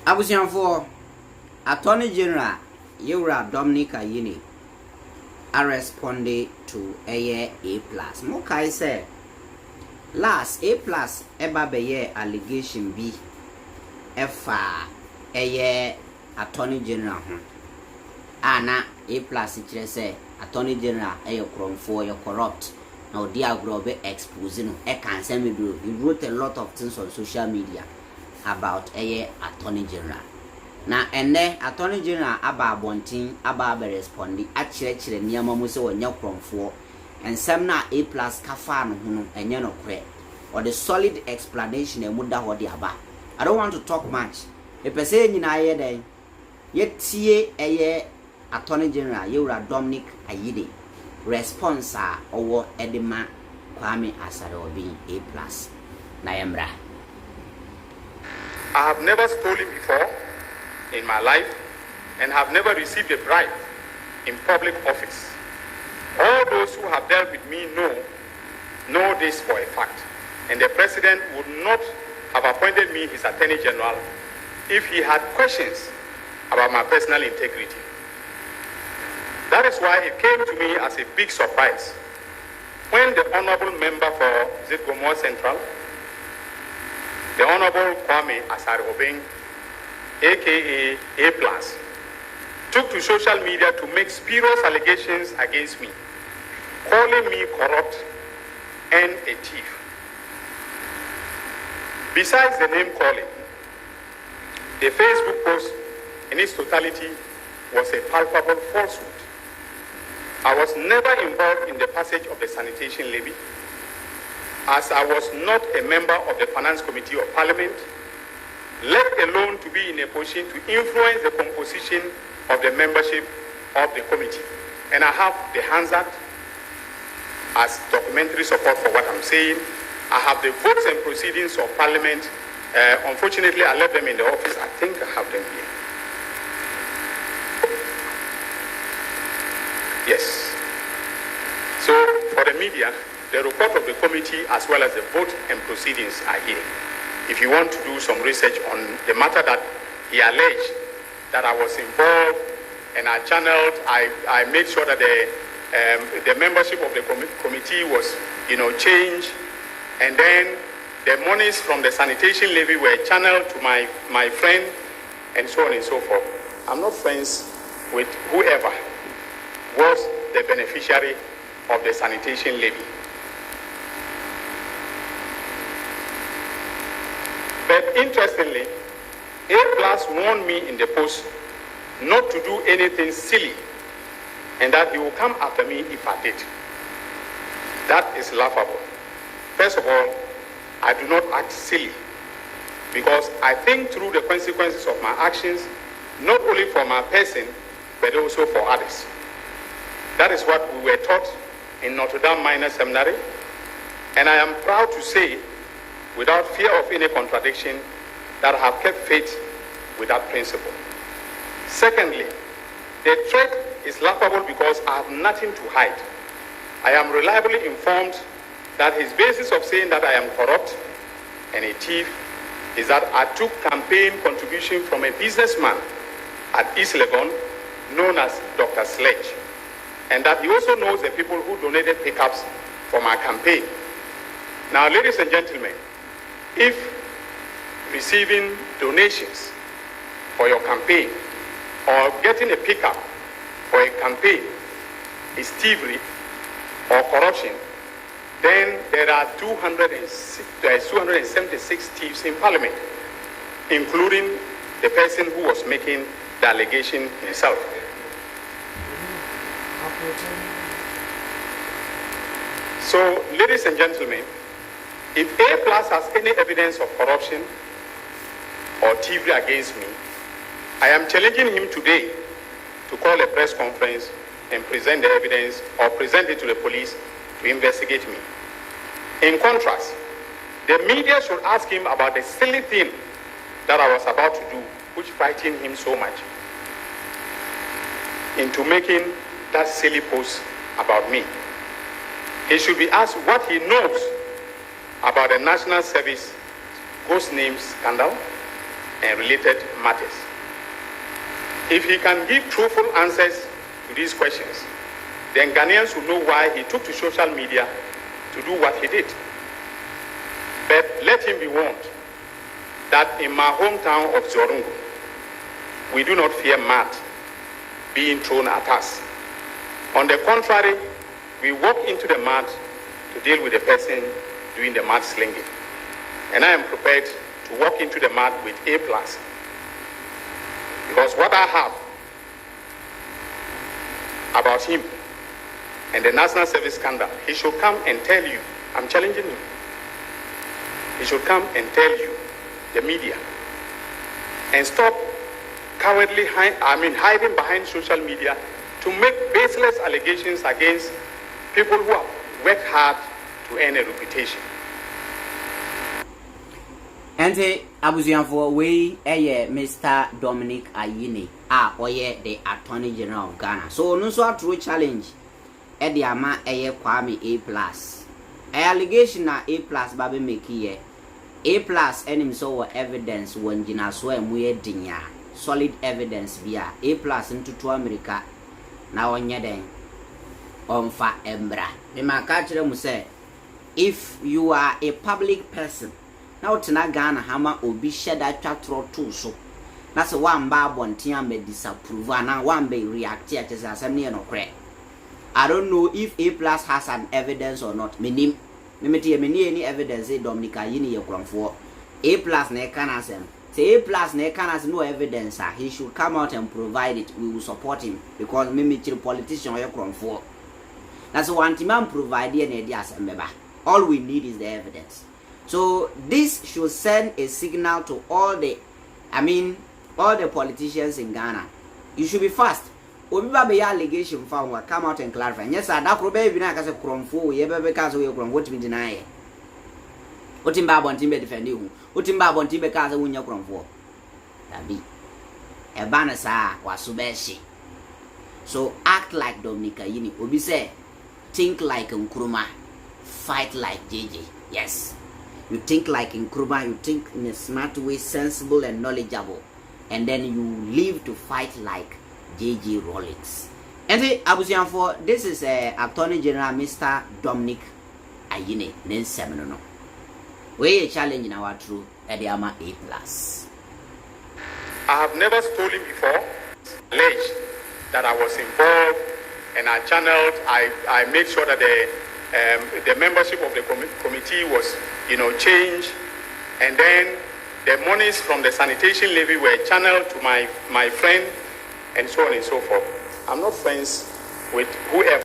Abusianfo Attorney General Yura Dominica Yini responded to A plus. Mokai say last A plus eba beye allegation B F Attorney General Ana A plus it say Attorney General for you corrupt. Now dear Grobe exposing I can send me do. He wrote a lot of things on social media about Attorney General. Na ene Attorney General aba abontin aba be respondi akire niyama mu se wonya kromfo ensem na A plus kafa no hunu enye no kre or the solid explanation e muda hodi aba. I don't want to talk much. E pese nyina ye den yetie Attorney General Yura Dominic Ayide response owo edema Kwame Asare Obi A plus na yemra. I have never stolen before in my life and have never received a bribe in public office. All those who have dealt with me know this for a fact. And the president would not have appointed me his Attorney General if he had questions about my personal integrity. That is why it came to me as a big surprise when the honorable member for Zitgomo Central, the Honorable Kwame Asare Obeng, aka A plus, took to social media to make spurious allegations against me, calling me corrupt and a thief. Besides the name calling, the Facebook post in its totality was a palpable falsehood. I was never involved in the passage of the sanitation levy, as I was not a member of the Finance Committee of Parliament, let alone to be in a position to influence the composition of the membership of the committee. And I have the Hands Act as documentary support for what I'm saying. I have the votes and proceedings of Parliament. Unfortunately, I left them in the office. I think I have them here. Yes. So for the media, the report of the committee as well as the vote and proceedings are here. If you want to do some research on the matter that he alleged that I was involved and I channeled, I made sure that the membership of the committee was, changed, and then the monies from the sanitation levy were channeled to my friend, and so on and so forth. I'm not friends with whoever was the beneficiary of the sanitation levy. But interestingly, A plus warned me in the post not to do anything silly and that he will come after me if I did. That is laughable. First of all, I do not act silly because I think through the consequences of my actions, not only for my person, but also for others. That is what we were taught in Notre Dame Minor Seminary, and I am proud to say, without fear of any contradiction, that I have kept faith with that principle. Secondly, the threat is laughable because I have nothing to hide. I am reliably informed that his basis of saying that I am corrupt and a thief is that I took campaign contribution from a businessman at East Legon known as Dr. Sledge, and that he also knows the people who donated pickups for my campaign. Now, ladies and gentlemen, if receiving donations for your campaign or getting a pickup for a campaign is thievery or corruption, then there are 276 thieves in Parliament, including the person who was making the allegation himself. So, ladies and gentlemen, if A plus has any evidence of corruption or thievery against me, I am challenging him today to call a press conference and present the evidence or present it to the police to investigate me. In contrast, the media should ask him about the silly thing that I was about to do, which frightened him so much into making that silly post about me. He should be asked what he knows about the National Service ghost names scandal and related matters. If he can give truthful answers to these questions, then Ghanaians will know why he took to social media to do what he did. But let him be warned that in my hometown of Zorungu, we do not fear mud being thrown at us. On the contrary, we walk into the mud to deal with the person doing the mud slinging. And I am prepared to walk into the mud with A+. Because what I have about him and the National Service scandal, he should come and tell you. I'm challenging him. He should come and tell you, the media, and stop cowardly hiding behind social media to make baseless allegations against people who have worked hard to earn a reputation. And abusianfo we Mr. Dominic Ayine oye the Attorney General of Ghana. So no so true challenge the ama Kwame A+. Allegation na A+ babe make ye A+ enim so evidence when jina so emuye dinya solid evidence via A+ into to America na onye den onfa embra. Me maka kire mu say if you are a public person now tena Ghana hama obi sheda twatro to so na se wan ba abonten am disapprove na wan be react at asem ne no kre. I don't know if A+ has an evidence or not. Menim any evidence say Dominic Ayine ye kronfo A+ na can asem. Say A+ na can as no evidence he should come out and provide it. We will support him because me politician ye kronfo. That's one man provide and asem beba. All we need is the evidence. So this should send a signal to all the politicians in Ghana. You should be fast. Obi ba be allegation found come out and clarify. Yes, sir, that could be na kase kromfo we be because we krom what me deny. Otimba bontin be defend you. Otimba bontin be kaze wunya kromfo. Dabi. E bana sa waso be shi. So act like Dominic Ayine. Obi say think like Nkrumah, fight like JJ. Yes. You think like Nkrumah, you think in a smart way, sensible and knowledgeable. And then you live to fight like JJ Rollins. And abusianfo, this is Attorney General Mr. Dominic Ayine. Nensemeno. We challenge in our true Ediama A+. I have never stolen before. Alleged that I was involved and I channeled. I made sure that the membership of the committee was, changed, and then the monies from the sanitation levy were channeled to my friend, and so on and so forth. I'm not friends with whoever.